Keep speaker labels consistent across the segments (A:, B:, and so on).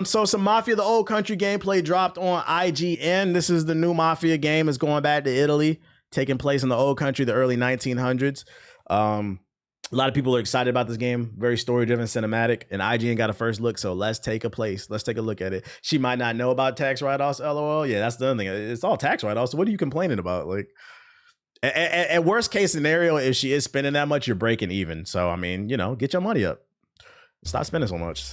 A: So some Mafia The Old Country gameplay dropped on IGN. This is the new Mafia game. It's going back to Italy, taking place in the Old Country, the early 1900s. A lot of people are excited about this game. Very story-driven, cinematic, and IGN got a first look, so let's take a look at it. She might not know about tax write-offs, LOL. Yeah, that's the other thing. It's all tax write-offs, so what are you complaining about? Like, at worst case scenario, if she is spending that much, you're breaking even. So, I mean, you know, get your money up. Stop spending so much.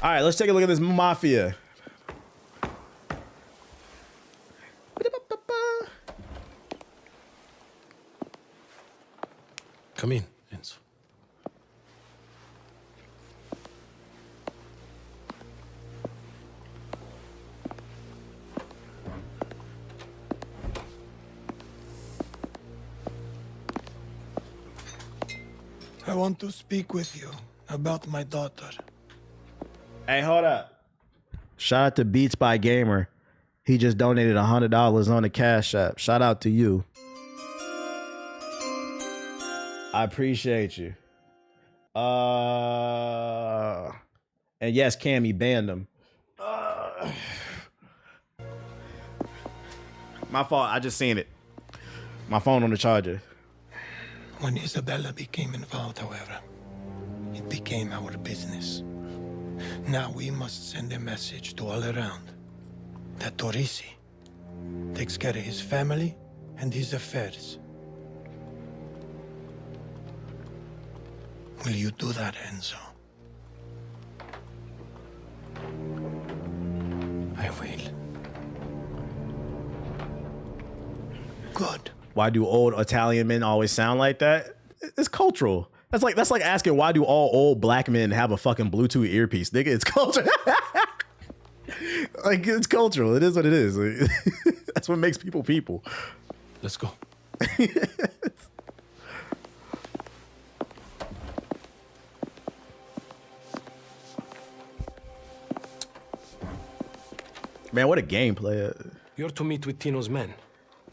A: All right, let's take a look at this Mafia.
B: Come in, Enzo.
C: I want to speak with you about my daughter.
A: Hey, hold up. Shout out to Beats by Gamer. He just donated $100 on the Cash App. Shout out to you. I appreciate you. And yes, Cammy banned him. My fault. I just seen it. My phone on the charger.
C: When Isabella became involved, however, it became our business. Now we must send a message to all around that Torrisi takes care of his family and his affairs. Will you do that, Enzo?
B: I will.
C: Good.
A: Why do old Italian men always sound like that? It's cultural. That's like asking why do all old black men have a fucking Bluetooth earpiece, nigga? It's cultural. Like, it's cultural. It is what it is. Like, that's what makes people people.
B: Let's go.
A: Man, what a gameplay.
B: You're to meet with Tino's men.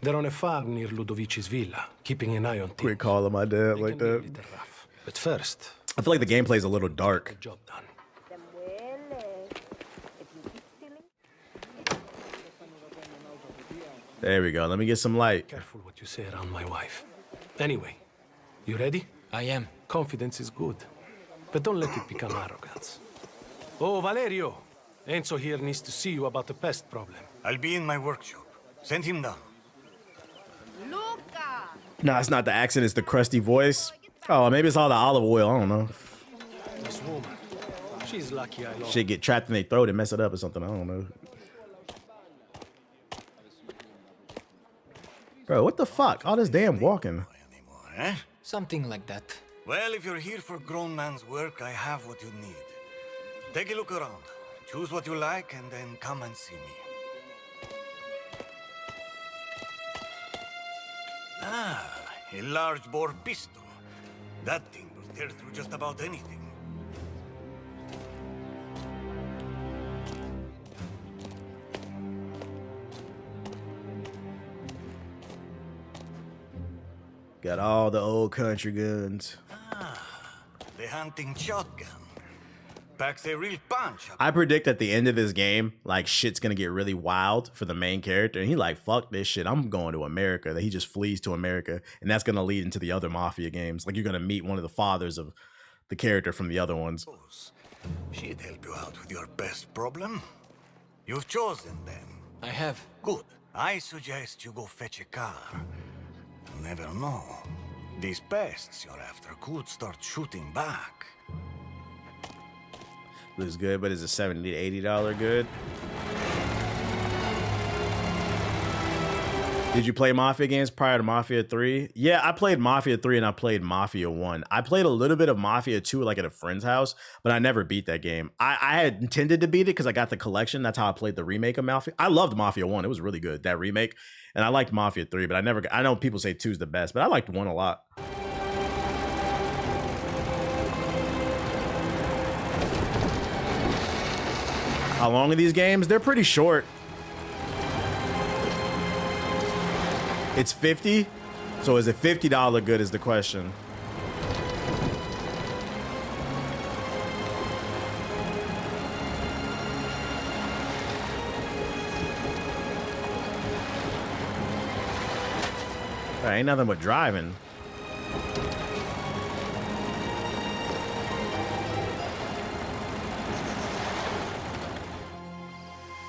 B: They're on a farm near Ludovici's villa, keeping an eye on Tino.
A: Quit calling my dad like that.
B: But first,
A: I feel like the gameplay is a little dark.
B: job done.
A: There we go. Let me get some light.
B: Careful what you say around my wife. Anyway, you ready?
D: I am.
B: Confidence is good, but don't let it become arrogance. Oh, Valerio! Enzo here needs to see you about the pest problem.
E: I'll be in my workshop. Send him down.
F: Luca!
A: No, it's not the accent. It's the crusty voice. Oh, maybe it's all the olive oil. I don't know.
B: This woman, she's lucky I lost.
A: Shit get trapped in their throat and mess it up or something. I don't know. Bro, what the fuck? All this damn walking.
E: Anymore, eh?
D: Something like that.
E: Well, if you're here for grown man's work, I have what you need. Take a look around. Choose what you like and then come and see me. Ah, a large bore pistol. That thing will tear through just about anything.
A: Got all the old country guns.
E: Ah, the hunting shotgun. Packs a real punch.
A: I predict at the end of this game, like, shit's gonna get really wild for the main character. And he like, fuck this shit. I'm going to America. That he just flees to America. And that's gonna lead into the other Mafia games. Like, you're gonna meet one of the fathers of the character from the other ones.
E: She'd help you out with your pest problem. You've chosen them.
D: I have.
E: Good. I suggest you go fetch a car. You never know. These pests you're after could start shooting back.
A: Looks good, but is it $70 to $80 good? Did you play Mafia games prior to Mafia 3? Yeah, I played Mafia 3 and I played Mafia 1. I played a little bit of Mafia 2 like at a friend's house, but I never beat that game. I had intended to beat it because I got the collection. That's how I played the remake of Mafia. I loved Mafia 1. It was really good, that remake. And I liked Mafia 3, but I know people say 2 is the best, but I liked 1 a lot. How long are these games? They're pretty short. It's 50, so is it $50 good is the question. Ain't nothing but driving.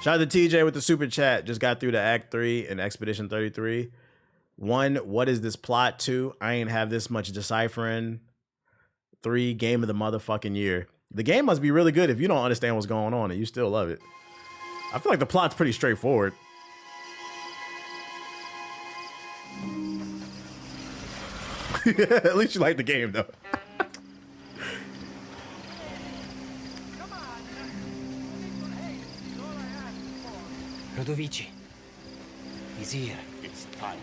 A: Shout out to TJ with the super chat. Just got through to Act 3 in Expedition 33. 1, what is this plot? 2, I ain't have this much deciphering. 3, game of the motherfucking year. The game must be really good if you don't understand what's going on and you still love it. I feel like the plot's pretty straightforward. At least you like the game, though.
D: Ludovici. He's here.
F: It's time.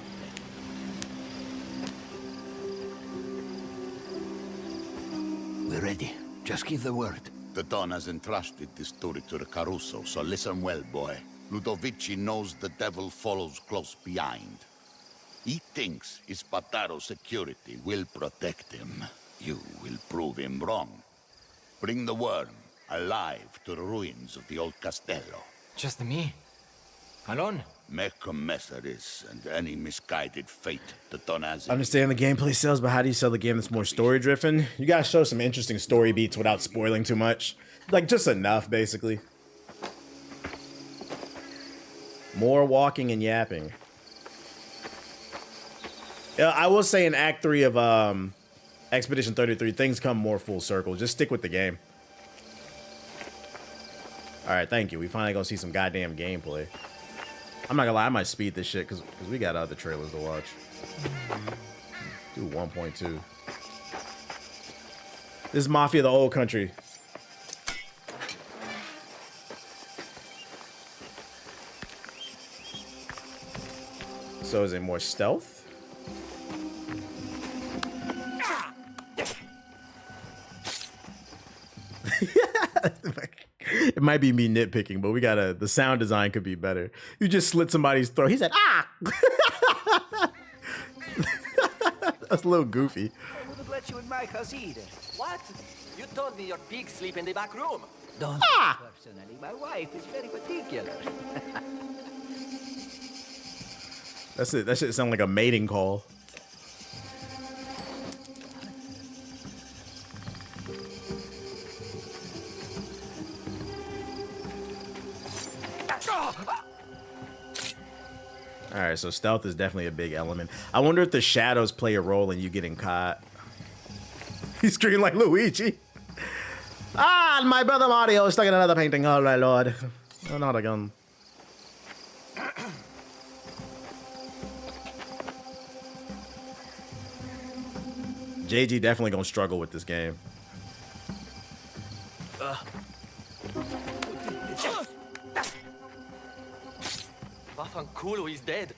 D: We're ready. Just give the word.
F: The Don has entrusted this story to the Caruso, so listen well, boy. Ludovici knows the devil follows close behind. He thinks Spataro's security will protect him. You will prove him wrong. Bring the worm alive to the ruins of the old castello.
D: Just me? Alone?
F: Make a mess of this, and any misguided fate the Don has.
A: Understand the gameplay sells, but how do you sell the game that's more story-driven? You gotta show some interesting story beats without spoiling too much. Like, just enough, basically. More walking and yapping. I will say in Act 3 of Expedition 33, things come more full circle. Just stick with the game. Alright, thank you. We finally gonna see some goddamn gameplay. I'm not gonna lie, I might speed this shit because we got other trailers to watch. Do 1.2. This is Mafia The Old Country. So is it more stealth? It might be me nitpicking, but we gotta, the sound design could be better. You just slit somebody's throat. He said, ah! That's a little goofy.
G: I wouldn't let you in my house either.
H: What? You told me your pigs sleep in the back room.
G: Don't personally. My wife is very particular.
A: That's it. That shit sound like a mating call. All right, so stealth is definitely a big element. I wonder if the shadows play a role in you getting caught. He screamed like Luigi. Ah, my brother Mario is stuck in another painting. Oh my lord. Oh, not again. JG definitely gonna struggle with this game.
H: Vaffanculo, he's dead.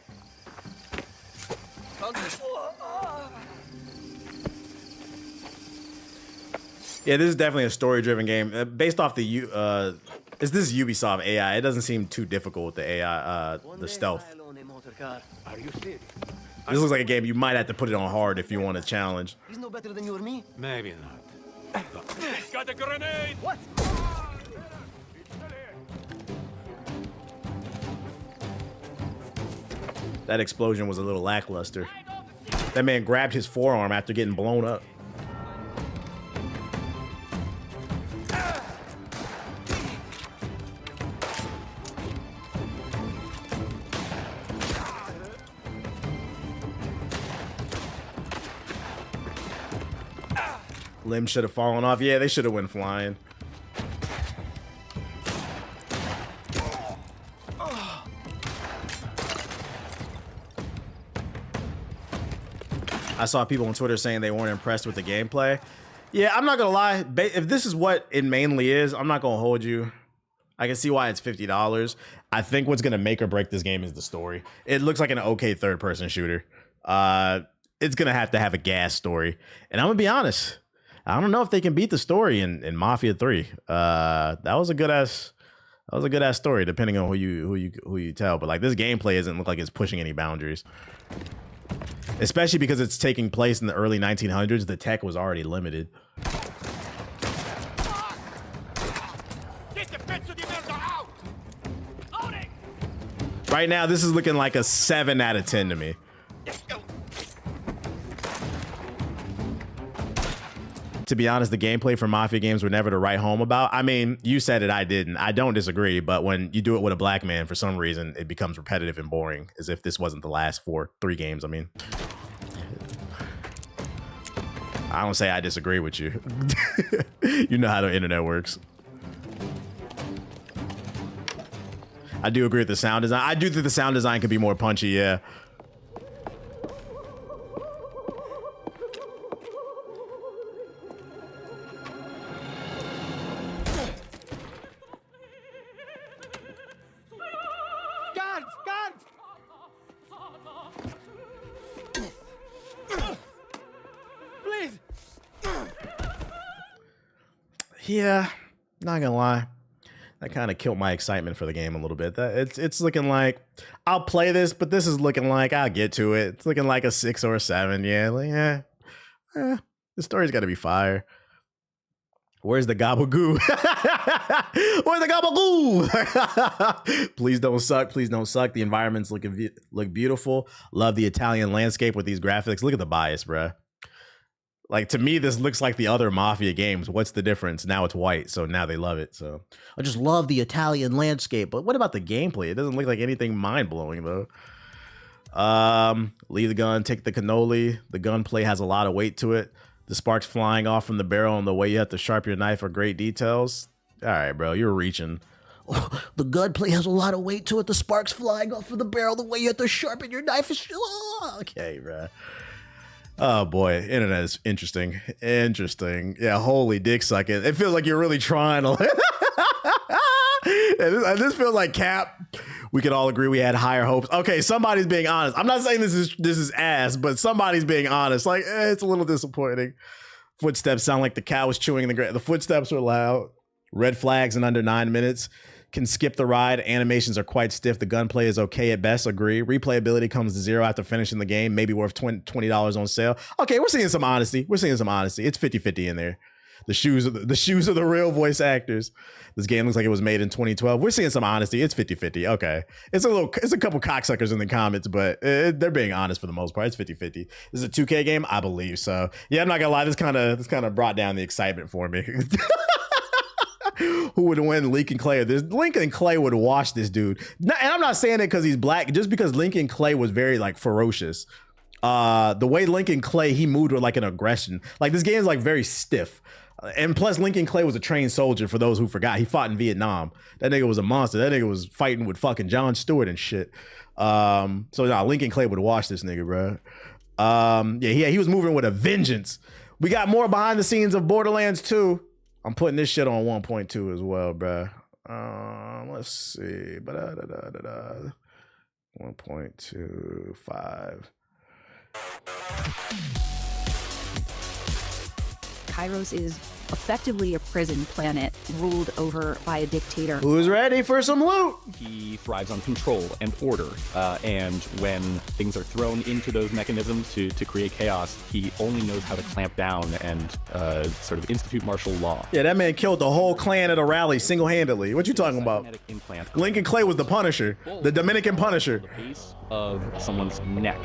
A: Yeah, this is definitely a story-driven game. Based off the this is Ubisoft AI. It doesn't seem too difficult with the AI, the stealth.
H: Are you serious?
A: This looks like a game you might have to put it on hard if you want a challenge.
H: He's no better than you or me.
B: Maybe not. Got a grenade!
H: What?
A: That explosion was a little lackluster. That man grabbed his forearm after getting blown up. Limbs should have fallen off. Yeah, they should have went flying. I saw people on Twitter saying they weren't impressed with the gameplay. Yeah, I'm not gonna lie. If this is what it mainly is, I'm not gonna hold you. I can see why it's $50. I think what's gonna make or break this game is the story. It looks like an okay third-person shooter. It's gonna have to have a gas story, and I'm gonna be honest. I don't know if they can beat the story in Mafia 3. That was a good ass story, depending on who you tell. But like, this gameplay doesn't look like it's pushing any boundaries. Especially because it's taking place in the early 1900s. The tech was already limited. Right now, this is looking like a 7 out of 10 to me. to be honest, the gameplay for Mafia games were never to write home about. I mean, you said it, I didn't. I don't disagree, but when you do it with a black man, for some reason, it becomes repetitive and boring, as if this wasn't the last 3 games, I mean. I don't say I disagree with you. You know how the internet works. I do agree with the sound design. I do think the sound design could be more punchy, yeah. Yeah, not gonna lie, that kind of killed my excitement for the game a little bit. It's looking like I'll play this, but this is looking like I'll get to it. It's looking like a 6 or a 7. Yeah, like, the story's got to be fire. Where's the gabagoo? Where's the gabagoo? Please don't suck. Please don't suck. The environments look beautiful. Love the Italian landscape with these graphics. Look at the bias, bruh. Like, to me, this looks like the other Mafia games. What's the difference? Now it's white, so now they love it. So I just love the Italian landscape. But what about the gameplay? It doesn't look like anything mind-blowing, though. Leave the gun, take the cannoli. The gunplay has a lot of weight to it. The sparks flying off from the barrel and the way you have to sharpen your knife are great details. All right, bro, you're reaching. Oh, the gunplay has a lot of weight to it. The sparks flying off from the barrel, the way you have to sharpen your knife is... Oh, okay, bro. Oh boy, internet is interesting. Interesting. Yeah, holy dick sucking. It feels like you're really trying to... this feels like cap. We could all agree we had higher hopes. Okay, somebody's being honest. I'm not saying this is ass, but somebody's being honest. Like, it's a little disappointing. Footsteps sound like the cow was chewing in the grass. The footsteps are loud. Red flags in under 9 minutes. Can skip the ride. Animations are quite stiff. The gunplay is okay at best. Agree. Replayability comes to 0 after finishing the game. Maybe worth $20 on sale. Okay, we're seeing some honesty. We're seeing some honesty. It's 50-50 in there. The shoes are the real voice actors. This game looks like it was made in 2012. We're seeing some honesty. It's 50-50. Okay. It's a couple cocksuckers in the comments, but they're being honest for the most part. It's 50-50. This is a 2K game? I believe so. Yeah, I'm not gonna lie. This kind of brought down the excitement for me. Who would win, Lincoln Clay? Lincoln Clay would wash this dude. And I'm not saying it because he's black, just because Lincoln Clay was very like ferocious. The way Lincoln Clay, he moved with like an aggression. Like, this game is like very stiff. And plus, Lincoln Clay was a trained soldier, for those who forgot. He fought in Vietnam. That nigga was a monster. That nigga was fighting with fucking Jon Stewart and shit. Lincoln Clay would wash this nigga, bro. He was moving with a vengeance. We got more behind the scenes of Borderlands 2. I'm putting this shit on 1.2 as well, bro. Let's see. 1.25.
I: Kairos is effectively a prison planet ruled over by a dictator.
A: Who's ready for some loot?
J: He thrives on control and order, and when things are thrown into those mechanisms to create chaos, he only knows how to clamp down and sort of institute martial law.
A: Yeah, that man killed the whole clan at a rally single-handedly. What you talking about? Lincoln Clay was the Punisher, the Dominican Punisher.
J: The base of someone's neck,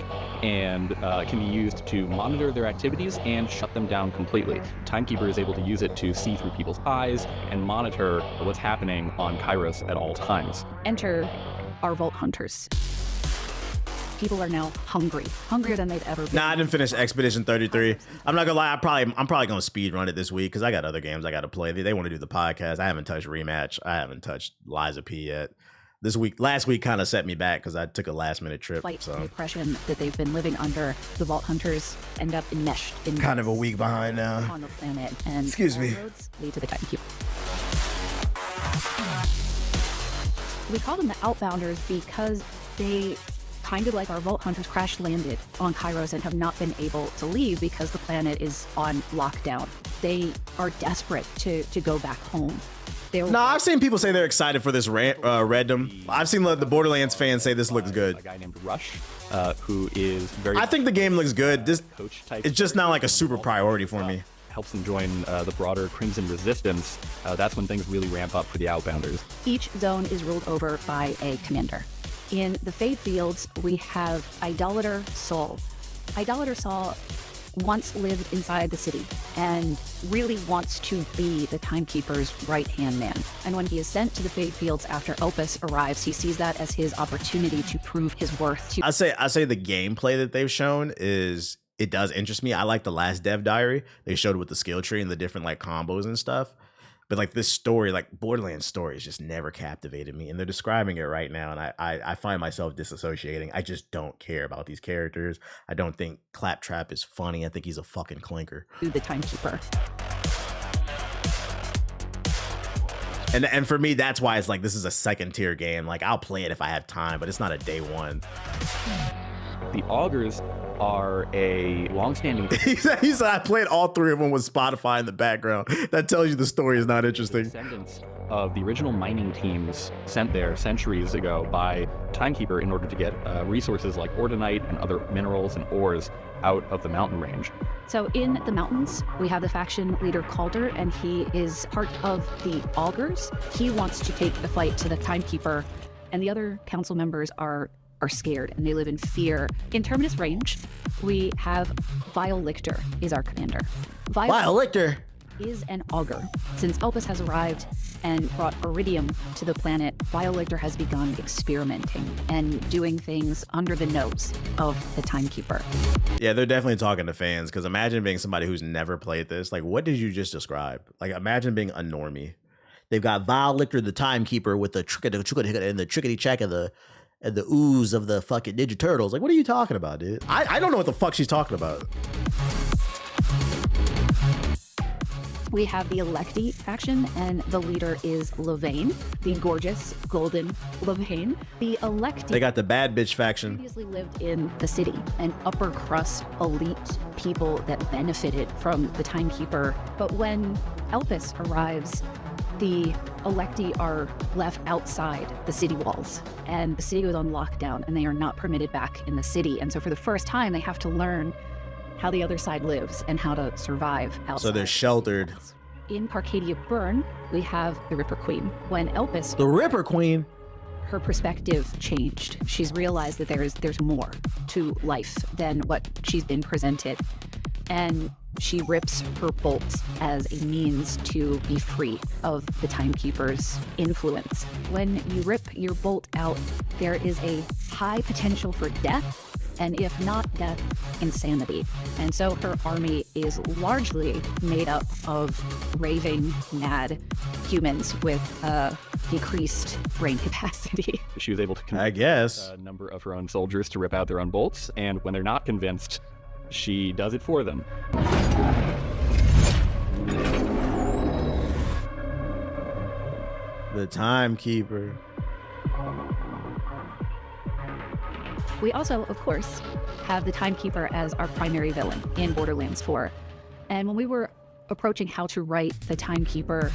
J: and can be used to monitor their activities and shut them down completely. Timekeeper is able to use it to see through people's eyes and monitor what's happening on Kairos at all times.
I: Enter our Vault Hunters. People are now hungrier than they've ever been.
A: Nah, I didn't finish Expedition 33. I'm not gonna lie, I'm probably gonna speed run it this week because I got other games I gotta play. They want to do the podcast. I haven't touched Rematch. I haven't touched Liza P yet. Last week kind of set me back because I took a last minute trip.
I: The oppression that they've been living under, the Vault Hunters end up enmeshed in
A: kind of a week behind now
I: on the planet, and
A: excuse me,
I: roads lead to the Timekeeper. We call them the Outbounders because they, kind of like our Vault Hunters, crash landed on Kairos and have not been able to leave because the planet is on lockdown. They are desperate to go back home. No,
A: I've seen people say they're excited for this random. I've seen the Borderlands fans say this looks good.
J: A guy named Rush, who is very...
A: I think the game looks good. It's just not like a super priority for me.
J: Helps them join the broader Crimson Resistance. That's when things really ramp up for the Outbounders.
I: Each zone is ruled over by a commander. In the Fade Fields, we have Idolater Saul. Idolater Saul once lived inside the city and really wants to be the Timekeeper's right-hand man. And when he is sent to the Fade Fields after Elpis arrives, he sees that as his opportunity to prove his worth.
A: I say the gameplay that they've shown is, it does interest me. I like the last Dev Diary they showed with the skill tree and the different like combos and stuff. But like this story, like Borderlands story, has just never captivated me. And they're describing it right now, and I find myself disassociating. I just don't care about these characters. I don't think Claptrap is funny. I think he's a fucking clinker.
I: The Timekeeper.
A: And for me, that's why it's like, this is a second tier game. Like, I'll play it if I have time, but it's not a day one.
J: The Augurs are a long-standing...
A: he said I played all three of them with Spotify in the background. That tells you the story is not interesting.
J: Descendants of the original mining teams sent there centuries ago by Timekeeper in order to get resources like ordinite and other minerals and ores out of the mountain range.
I: So in the mountains, we have the faction leader Calder, and he is part of the Augurs. He wants to take the fight to the Timekeeper, and the other council members are scared and they live in fear. In Terminus Range, we have Vile Lictor is our commander.
A: Vile Lictor
I: is an augur. Since Elpis has arrived and brought iridium to the planet, Vile Lictor has begun experimenting and doing things under the nose of the Timekeeper.
A: Yeah, they're definitely talking to fans, because imagine being somebody who's never played this. Like, what did you just describe? Like, imagine being a normie. They've got Vile Lictor, the Timekeeper, with the trickety check of the ooze of the fucking Ninja Turtles. Like, what are you talking about, dude? I don't know what the fuck she's talking about.
I: We have the Electi faction, and the leader is Levane, the gorgeous golden Levane. The Electi...
A: They got the bad bitch faction.
I: Previously lived in the city, an upper crust elite people that benefited from the Timekeeper. But when Elpis arrives, the Electi are left outside the city walls, and the city goes on lockdown, and they are not permitted back in the city. And so for the first time, they have to learn how the other side lives and how to survive outside.
A: So they're sheltered.
I: In Carcadia Burn, we have the Ripper Queen. When Elpis...
A: The Ripper Queen?
I: Her perspective changed. She's realized that there's more to life than what she's been presented. And she rips her bolts as a means to be free of the Timekeeper's influence. When you rip your bolt out, there is a high potential for death, and if not death, insanity. And so her army is largely made up of raving, mad humans with decreased brain capacity.
J: She was able to
A: convince
J: a number of her own soldiers to rip out their own bolts, and when they're not convinced, she does it for them.
A: The Timekeeper.
I: We also, of course, have the Timekeeper as our primary villain in Borderlands 4. And when we were approaching how to write the Timekeeper,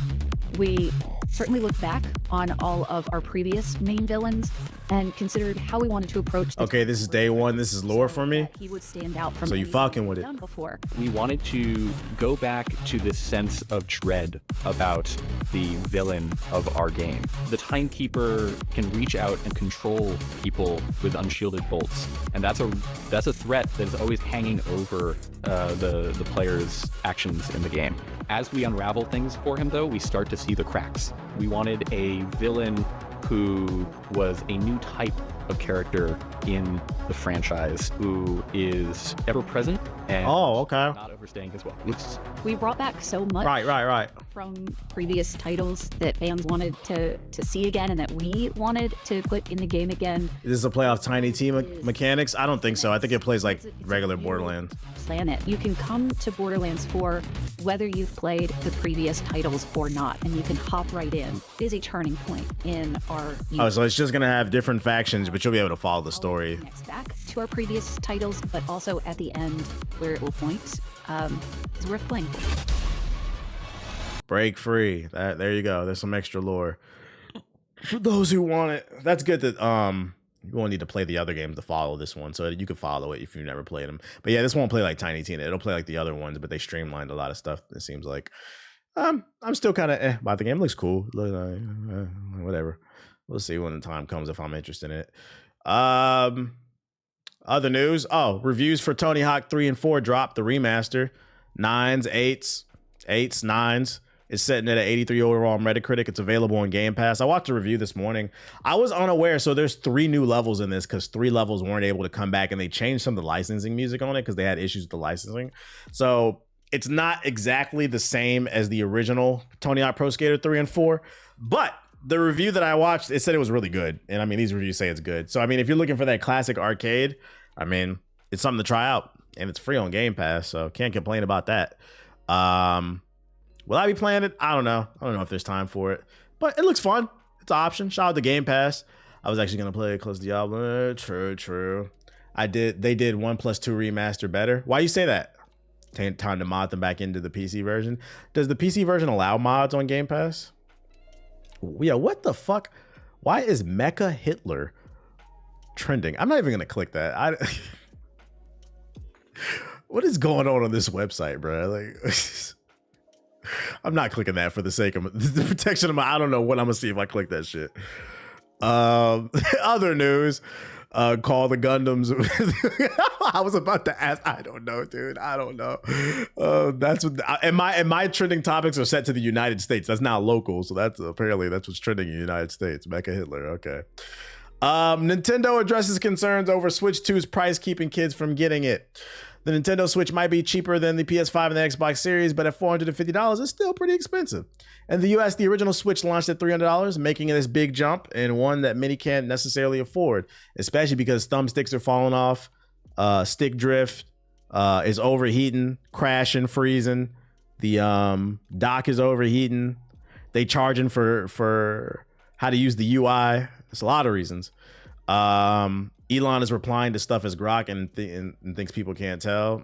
I: we certainly looked back on all of our previous main villains and considered how we wanted to approach the
A: Okay, this is day one. This is lore for me.
I: He would stand out from
A: so you fucking with it.
I: Before.
J: We wanted to go back to this sense of dread about the villain of our game. The Timekeeper can reach out and control people with unshielded bolts, and that's a threat that is always hanging over the player's actions in the game. As we unravel things for him, though, we start to see the cracks. We wanted a villain who was a new type of character in the franchise, who is ever present and not overstaying his welcome.
I: We brought back so much from previous titles that fans wanted to see again and that we wanted to put in the game again.
A: Is this a playoff tiny team mechanics? I don't think so. I think it plays like regular Borderlands.
I: Planet. You can come to Borderlands 4 whether you've played the previous titles or not, and you can hop right in. It is a turning point in our
A: Oh, so it's just gonna have different factions, but you'll be able to follow the story.
I: Next back to our previous titles, but also at the end where it will point is worth playing.
A: Break free. There you go. There's some extra lore for those who want it. That's good that you won't need to play the other games to follow this one, so you can follow it if you've never played them. But yeah, this won't play like Tiny Tina. It'll play like the other ones, but they streamlined a lot of stuff. It seems like I'm still kind of about the game. It looks cool. Whatever. We'll see when the time comes if I'm interested in it. Other news. Oh, reviews for Tony Hawk 3 and 4 dropped. The remaster. 9s, 8s, 9s. It's sitting at an 83 overall on Metacritic. It's available on Game Pass. I watched a review this morning. I was unaware. So there's 3 new levels in this because 3 levels weren't able to come back, and they changed some of the licensing music on it because they had issues with the licensing. So it's not exactly the same as the original Tony Hawk Pro Skater 3 and 4, but the review that I watched, it said it was really good. And I mean, these reviews say it's good. So I mean, if you're looking for that classic arcade, I mean, it's something to try out, and it's free on Game Pass, so can't complain about that. Will I be playing it? I don't know. I don't know if there's time for it, but it looks fun. It's an option. Shout out to Game Pass. I was actually gonna play Close Diablo. True. They did 1+2 remaster better. Why you say that? Time to mod them back into the PC version. Does the PC version allow mods on Game Pass? Yeah, what the fuck? Why is Mecha Hitler trending? I'm not even gonna click that. What is going on this website, bro? Like, I'm not clicking that for the sake of the protection of my. I don't know what I'm gonna see if I click that shit. Other news. Call the Gundams. I was about to ask. I don't know, dude. I don't know. That's what. And my trending topics are set to the United States. That's not local, so that's apparently that's what's trending in the United States. Mecha Hitler. Okay. Nintendo addresses concerns over Switch 2's price, keeping kids from getting it. The Nintendo Switch might be cheaper than the PS5 and the Xbox Series, but at $450, it's still pretty expensive. In the US, the original Switch launched at $300, making it this big jump and one that many can't necessarily afford, especially because thumbsticks are falling off, stick drift is overheating, crashing, freezing. The dock is overheating. They charging for how to use the UI. It's a lot of reasons. Elon is replying to stuff as Grok and thinks people can't tell.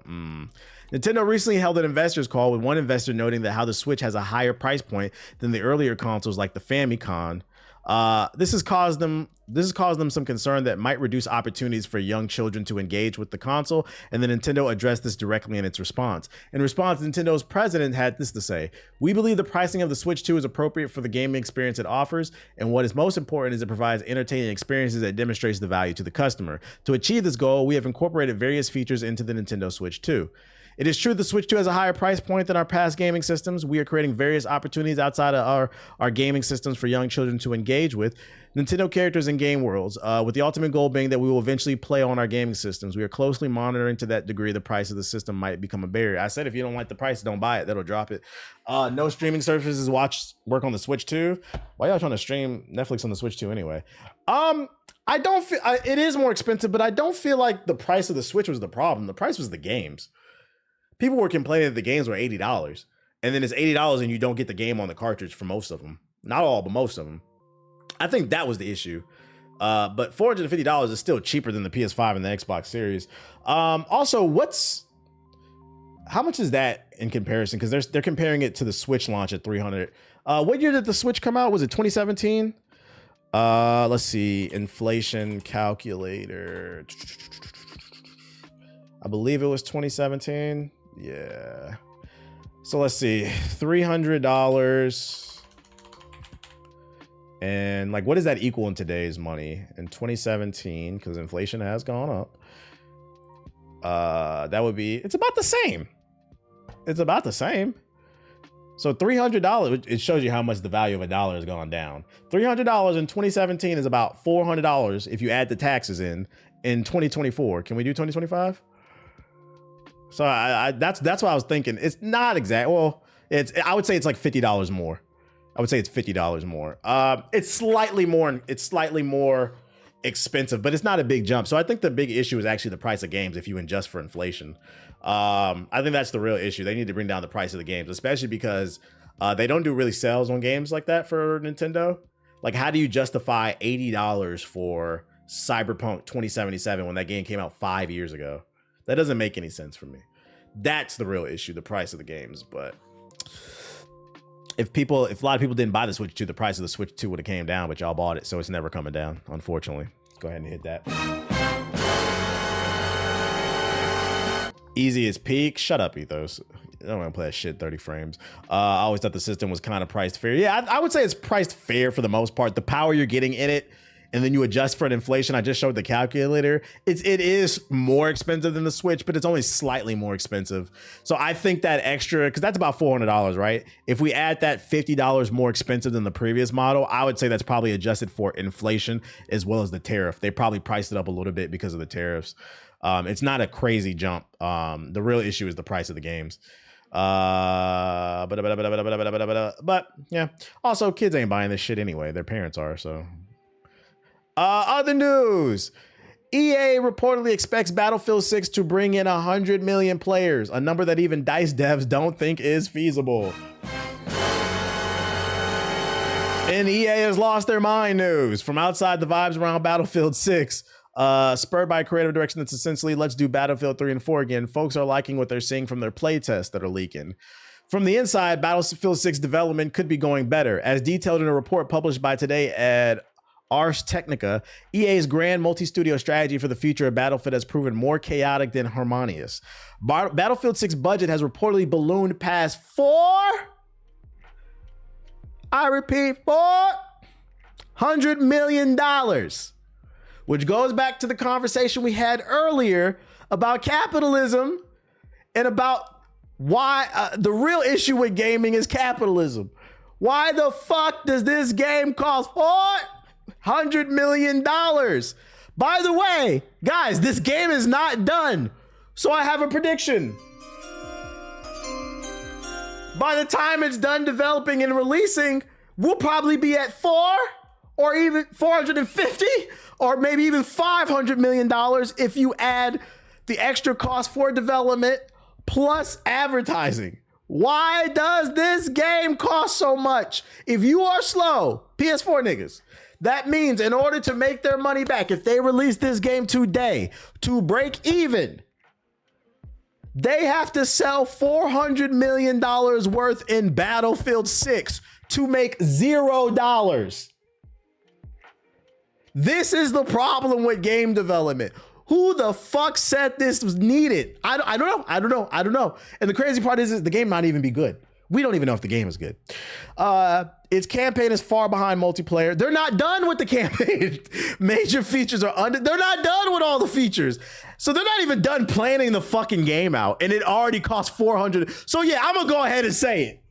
A: Nintendo recently held an investors call with one investor noting that how the Switch has a higher price point than the earlier consoles like the Famicom. This has caused them some concern that might reduce opportunities for young children to engage with the console, and then Nintendo addressed this directly in its response. In response, Nintendo's president had this to say: "We believe the pricing of the Switch 2 is appropriate for the gaming experience it offers, and what is most important is it provides entertaining experiences that demonstrates the value to the customer. To achieve this goal, we have incorporated various features into the Nintendo Switch 2. It is true the Switch 2 has a higher price point than our past gaming systems. We are creating various opportunities outside of our gaming systems for young children to engage with Nintendo characters in game worlds, with the ultimate goal being that we will eventually play on our gaming systems. We are closely monitoring to that degree the price of the system might become a barrier." I said if you don't like the price, don't buy it. That'll drop it. No streaming services work on the Switch 2. Why y'all trying to stream Netflix on the Switch 2 anyway? I don't feel it is more expensive, but I don't feel like the price of the Switch was the problem. The price was the games. People were complaining that the games were $80, and then it's $80 and you don't get the game on the cartridge for most of them. Not all, but most of them. I think that was the issue. But $450 is still cheaper than the PS5 and the Xbox Series. Also, how much is that in comparison? Because they're comparing it to the Switch launch at $300. What year did the Switch come out? Was it 2017? Let's see. Inflation calculator. I believe it was 2017. Yeah. So let's see. $300. And like, what does that equal in today's money? In 2017, because inflation has gone up. That would be, it's about the same. It's about the same. So $300, it shows you how much the value of a dollar has gone down. $300 in 2017 is about $400 if you add the taxes in 2024. Can we do 2025? So that's what I was thinking. It's not exact. Well, I would say it's like $50 more. I would say it's $50 more. It's slightly more expensive, but it's not a big jump. So I think the big issue is actually the price of games if you adjust for inflation. I think that's the real issue. They need to bring down the price of the games, especially because they don't do really sales on games like that for Nintendo. Like, how do you justify $80 for Cyberpunk 2077 when that game came out 5 years ago? That doesn't make any sense for me. That's the real issue, the price of the games. But if a lot of people didn't buy the Switch 2, the price of the Switch 2 would have came down, but y'all bought it, so it's never coming down, unfortunately. Go ahead and hit that. Easy as peak. Shut up, Ethos. I don't want to play that shit 30 frames. I always thought the system was kind of priced fair. Yeah, I would say it's priced fair for the most part. The power you're getting in it and then you adjust for inflation, I just showed the calculator, it is more expensive than the Switch, but it's only slightly more expensive. So I think that extra, because that's about $400, right? If we add that $50 more expensive than the previous model, I would say that's probably adjusted for inflation as well as the tariff. They probably priced it up a little bit because of the tariffs. It's not a crazy jump. The real issue is the price of the games. But yeah, also kids ain't buying this shit anyway. Their parents are. So other news, EA reportedly expects Battlefield 6 to bring in 100 million players, a number that even DICE devs don't think is feasible. And EA has lost their mind news from outside the vibes around Battlefield 6. Spurred by a creative direction that's essentially, let's do Battlefield 3 and 4 again. Folks are liking what they're seeing from their playtests that are leaking. From the inside, Battlefield 6 development could be going better. As detailed in a report published by today at Ars Technica, EA's grand multi-studio strategy for the future of Battlefield has proven more chaotic than harmonious. Battlefield 6 budget has reportedly ballooned past I repeat, $400 million. Which goes back to the conversation we had earlier about capitalism and about why the real issue with gaming is capitalism. Why the fuck does this game cost $400 million? By the way, guys, this game is not done. So I have a prediction. By the time it's done developing and releasing, we'll probably be at 4 or even 450 or maybe even $500 million if you add the extra cost for development plus advertising. Why does this game cost so much? If you are slow, PS4 niggas, that means in order to make their money back, if they release this game today to break even, they have to sell $400 million worth in Battlefield 6 to make $0. This is the problem with game development. Who the fuck said this was needed? I don't know. And the crazy part is the game might even be good. We don't even know if the game is good. Its campaign is far behind multiplayer. They're not done with the campaign. Major features are they're not done with all the features. So they're not even done planning the fucking game out. And it already costs $400. So yeah, I'm gonna go ahead and say it.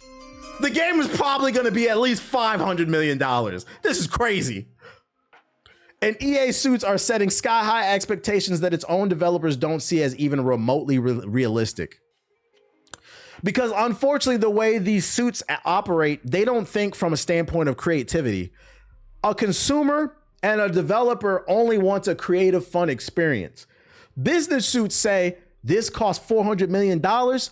A: The game is probably gonna be at least $500 million. This is crazy. And EA suits are setting sky-high expectations that its own developers don't see as even remotely realistic. Because unfortunately, the way these suits operate, they don't think from a standpoint of creativity. A consumer and a developer only wants a creative, fun experience. Business suits say, this costs $400 million.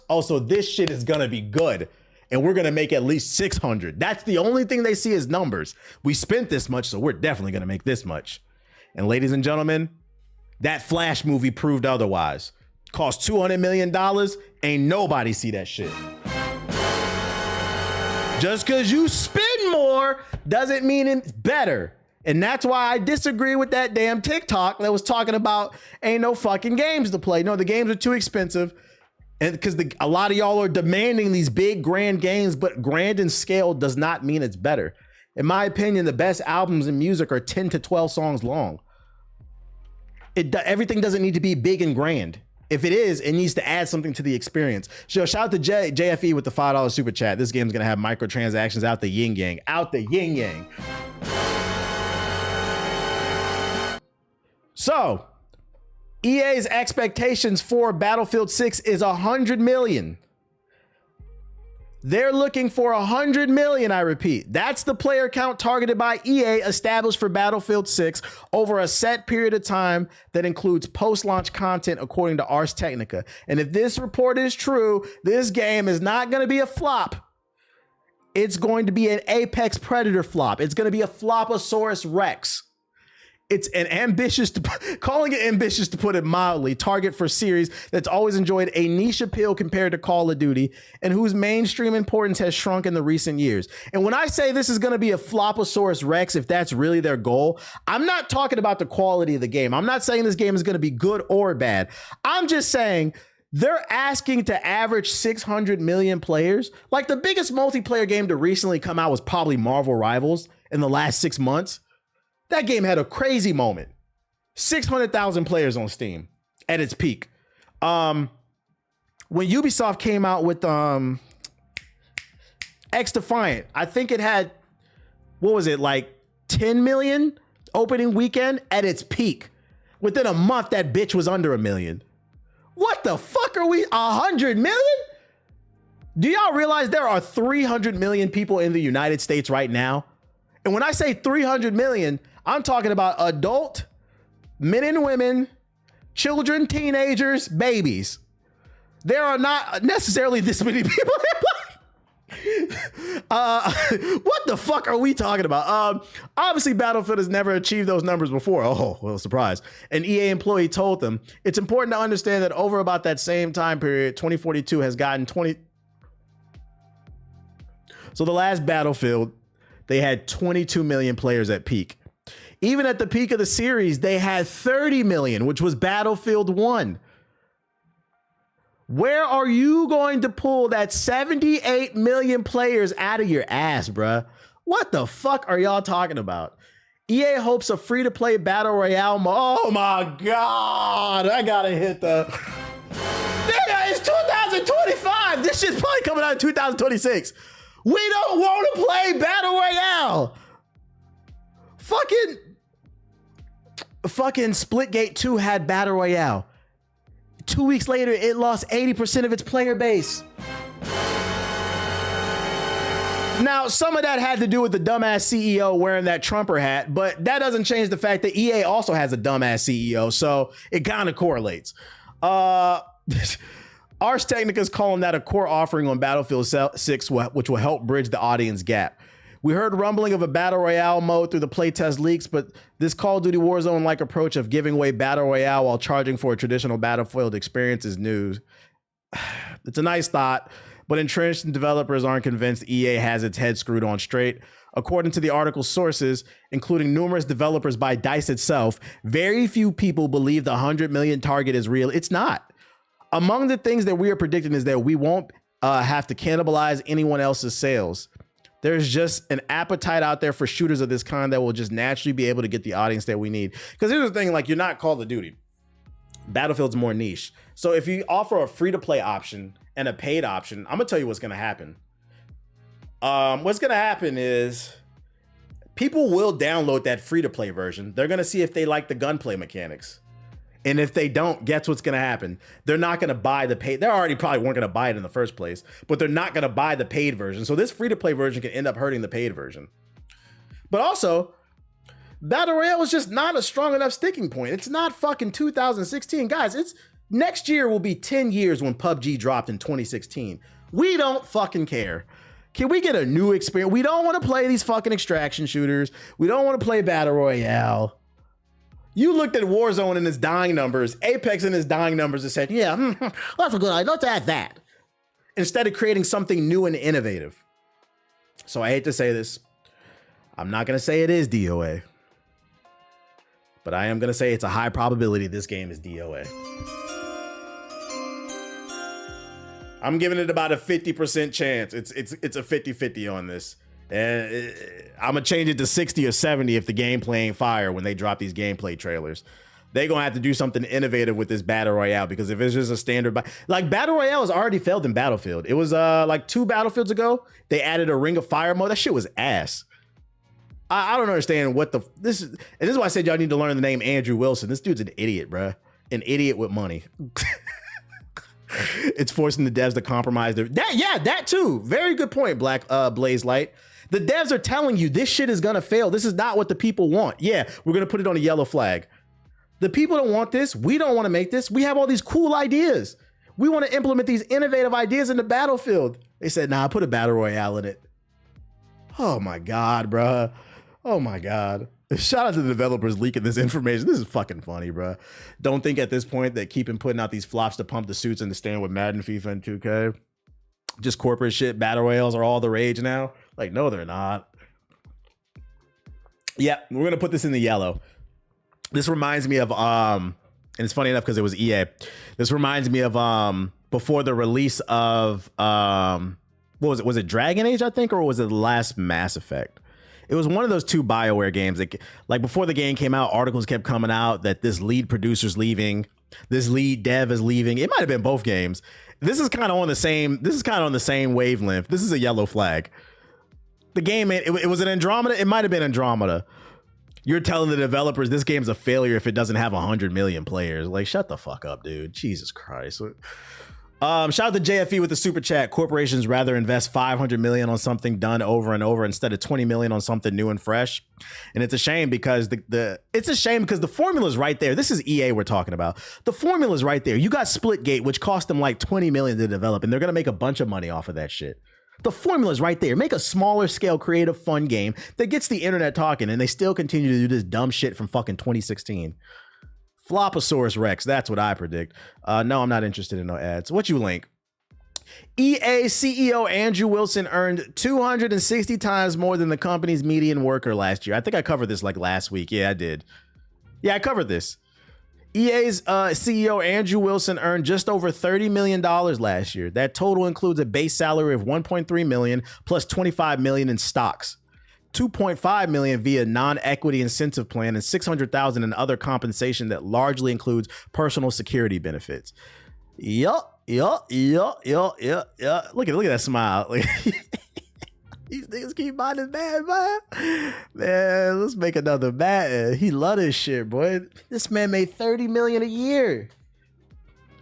A: Also, this shit is gonna be good. And we're gonna make at least 600. That's the only thing they see as numbers. We spent this much, so we're definitely gonna make this much. And ladies and gentlemen, that Flash movie proved otherwise. Cost $200 million, ain't nobody see that shit. Just because you spend more doesn't mean it's better. And that's why I disagree with that damn TikTok that was talking about ain't no fucking games to play. No, the games are too expensive. And because a lot of y'all are demanding these big grand games, but grand in scale does not mean it's better. In my opinion, the best albums in music are 10 to 12 songs long. Everything doesn't need to be big and grand. If it is, it needs to add something to the experience. So shout out to JFE with the $5 super chat. This game's gonna have microtransactions out the yin yang. Out the yin yang. So, EA's expectations for Battlefield 6 is 100 million. They're looking for 100 million, I repeat. That's the player count targeted by EA established for Battlefield 6 over a set period of time that includes post-launch content according to Ars Technica. And if this report is true, this game is not going to be a flop. It's going to be an Apex Predator flop. It's going to be a Floposaurus Rex. It's an ambitious, calling it ambitious to put it mildly, target for series that's always enjoyed a niche appeal compared to Call of Duty and whose mainstream importance has shrunk in the recent years. And when I say this is going to be a Floposaurus Rex, if that's really their goal, I'm not talking about the quality of the game. I'm not saying this game is going to be good or bad. I'm just saying they're asking to average 600 million players. Like the biggest multiplayer game to recently come out was probably Marvel Rivals in the last 6 months. That game had a crazy moment. 600,000 players on Steam at its peak. When Ubisoft came out with X Defiant, I think it had, what was it, like 10 million opening weekend at its peak. Within a month, that bitch was under 1 million. What the fuck are we, 100 million? Do y'all realize there are 300 million people in the United States right now? And when I say 300 million, I'm talking about adult, men and women, children, teenagers, babies. There are not necessarily this many people. What the fuck are we talking about? Obviously, Battlefield has never achieved those numbers before. Oh, well, surprise. An EA employee told them, it's important to understand that over about that same time period, 2042 has gotten 20. So the last Battlefield, they had 22 million players at peak. Even at the peak of the series, they had 30 million, which was Battlefield 1. Where are you going to pull that 78 million players out of your ass, bruh? What the fuck are y'all talking about? EA hopes a free-to-play battle royale oh my God, I gotta hit the... Nigga, it's 2025. This shit's probably coming out in 2026. We don't want to play battle royale. Fucking Splitgate 2 had battle royale. 2 weeks later, it lost 80% of its player base. Now, some of that had to do with the dumbass CEO wearing that Trumper hat, but that doesn't change the fact that EA also has a dumbass CEO, so it kind of correlates. Ars Technica's calling that a core offering on Battlefield 6, which will help bridge the audience gap. We heard rumbling of a battle royale mode through the playtest leaks, but this Call of Duty Warzone-like approach of giving away battle royale while charging for a traditional Battlefield experience is news. It's a nice thought, but entrenched developers aren't convinced EA has its head screwed on straight. According to the article's sources, including numerous developers by DICE itself, very few people believe the 100 million target is real. It's not. Among the things that we are predicting is that we won't have to cannibalize anyone else's sales. There's just an appetite out there for shooters of this kind that will just naturally be able to get the audience that we need. Because here's the thing, like, you're not Call of Duty. Battlefield's more niche. So if you offer a free-to-play option and a paid option, I'm gonna tell you what's gonna happen. What's gonna happen is people will download that free-to-play version. They're gonna see if they like the gunplay mechanics. And if they don't, guess what's gonna happen? They're not gonna buy the paid. They already probably weren't gonna buy it in the first place, but they're not gonna buy the paid version. So this free-to-play version can end up hurting the paid version. But also, Battle Royale is just not a strong enough sticking point. It's not fucking 2016. Guys, it's next year will be 10 years when PUBG dropped in 2016. We don't fucking care. Can we get a new experience? We don't want to play these fucking extraction shooters. We don't want to play Battle Royale. You looked at Warzone and its dying numbers, Apex and its dying numbers, and said, yeah, that's a good idea. Let's add that. Instead of creating something new and innovative. So I hate to say this. I'm not going to say it is DOA. But I am going to say it's a high probability this game is DOA. I'm giving it about a 50% chance. It's a 50-50 on this. And I'm gonna change it to 60 or 70 if the gameplay ain't fire when they drop these gameplay trailers. They're gonna have to do something innovative with this Battle Royale, because if it's just a standard, like Battle Royale has already failed in Battlefield. It was like 2 Battlefields ago, they added a Ring of Fire mode. That shit was ass. I don't understand what this is, and this is why I said y'all need to learn the name Andrew Wilson. This dude's an idiot, bruh. An idiot with money. It's forcing the devs to compromise that too. Very good point, Blaze Light. The devs are telling you this shit is gonna fail. This is not what the people want. Yeah, we're gonna put it on a yellow flag. The people don't want this. We don't want to make this. We have all these cool ideas. We want to implement these innovative ideas in the Battlefield. They said, nah, put a Battle Royale in it. Oh my God, bruh. Oh my God. Shout out to the developers leaking this information. This is fucking funny, bruh. Don't think at this point that keeping putting out these flops to pump the suits and to stand with Madden, FIFA, and 2K. Just corporate shit. Battle Royales are all the rage now. Like, no, they're not. Yeah, we're going to put this in the yellow. This reminds me of, and it's funny enough because it was EA. This reminds me of before the release of, what was it? Was it Dragon Age, I think, or was it the last Mass Effect? It was one of those two BioWare games that, like, before the game came out, articles kept coming out that this lead producer's leaving, this lead dev is leaving. It might have been both games. This is kind of on the same. This is kind of on the same wavelength. This is a yellow flag. The game, it was an Andromeda. It might have been Andromeda. You're telling the developers this game's a failure if it doesn't have 100 million players. Like, shut the fuck up, dude. Jesus Christ. Shout out to JFE with the super chat. Corporations rather invest 500 million on something done over and over instead of 20 million on something new and fresh. And it's a shame because the formula's right there. This is EA we're talking about. The formula's right there. You got Splitgate, which cost them like 20 million to develop, and they're gonna make a bunch of money off of that shit. The formula's right there. Make a smaller scale, creative, fun game that gets the internet talking, and they still continue to do this dumb shit from fucking 2016. Floposaurus Rex, that's what I predict. No, I'm not interested in no ads. What you link? EA CEO Andrew Wilson earned 260 times more than the company's median worker last year. I think I covered this like last week. Yeah, I did. Yeah, I covered this. EA's CEO Andrew Wilson earned just over $30 million last year. That total includes a base salary of $1.3 million plus $25 million in stocks. $2.5 million via non-equity incentive plan and $600,000 in other compensation that largely includes personal security benefits. Yup. Look at that smile. These niggas keep buying this bad, man. Man, let's make another Madden. He love this shit, boy. This man made $30 million a year.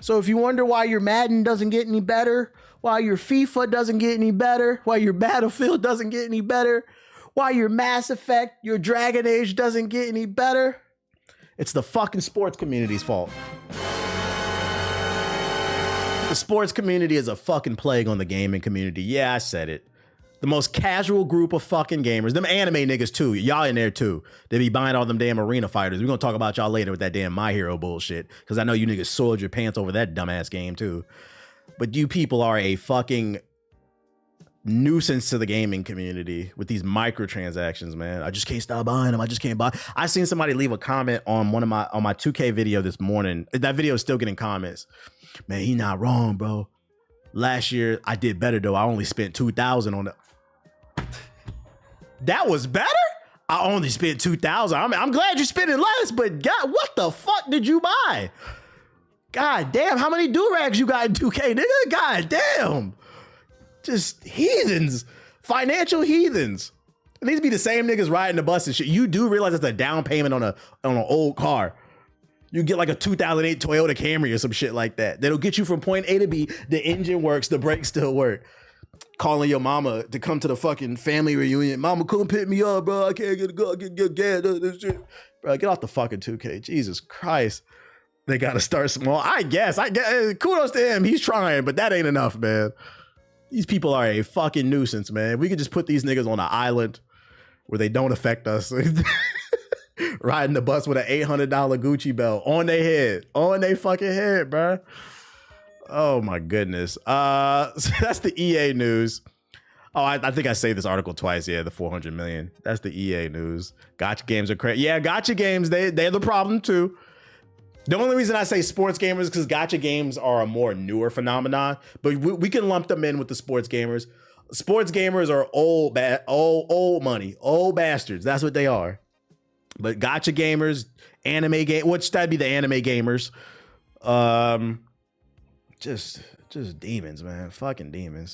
A: So if you wonder why your Madden doesn't get any better, why your FIFA doesn't get any better, why your Battlefield doesn't get any better, why your Mass Effect, your Dragon Age doesn't get any better, it's the fucking sports community's fault. The sports community is a fucking plague on the gaming community. Yeah, I said it. The most casual group of fucking gamers. Them anime niggas too. Y'all in there too. They be buying all them damn arena fighters. We're gonna talk about y'all later with that damn My Hero bullshit. Because I know you niggas soiled your pants over that dumbass game too. But you people are a fucking nuisance to the gaming community with these microtransactions, man. I just can't stop buying them. I just can't buy. I seen somebody leave a comment on my 2K video this morning. That video is still getting comments. Man, he not wrong, bro. Last year I did better though. I only spent $2,000 on it. That was better? I only spent $2,000. I'm glad you spent it less, but God, what the fuck did you buy? God damn, how many do-rags you got in 2K, nigga? God damn. Just heathens, financial heathens. And these be the same niggas riding the bus and shit. You do realize it's a down payment on an old car. You get like a 2008 Toyota Camry or some shit like that. That'll get you from point A to B. The engine works, the brakes still work. Calling your mama to come to the fucking family reunion. Mama, come pick me up, bro. I can't get gas. This shit. Bro, get off the fucking 2K. Jesus Christ. They gotta start small. I guess. Kudos to him. He's trying, but that ain't enough, man. These people are a fucking nuisance, man. We could just put these niggas on an island where they don't affect us. Riding the bus with an $800 Gucci belt on their head. On their fucking head, bro. Oh my goodness. So that's the EA news. Oh, I think I saved this article twice. Yeah, the 400 million. That's the EA news. Gotcha games are crazy. Yeah, gotcha games, they're the problem too. The only reason I say sports gamers is because gotcha games are a more newer phenomenon, but we can lump them in with the sports gamers. Sports gamers are old money, old bastards. That's what they are. But gotcha gamers, anime game, which that'd be the anime gamers. Just demons, man. Fucking demons.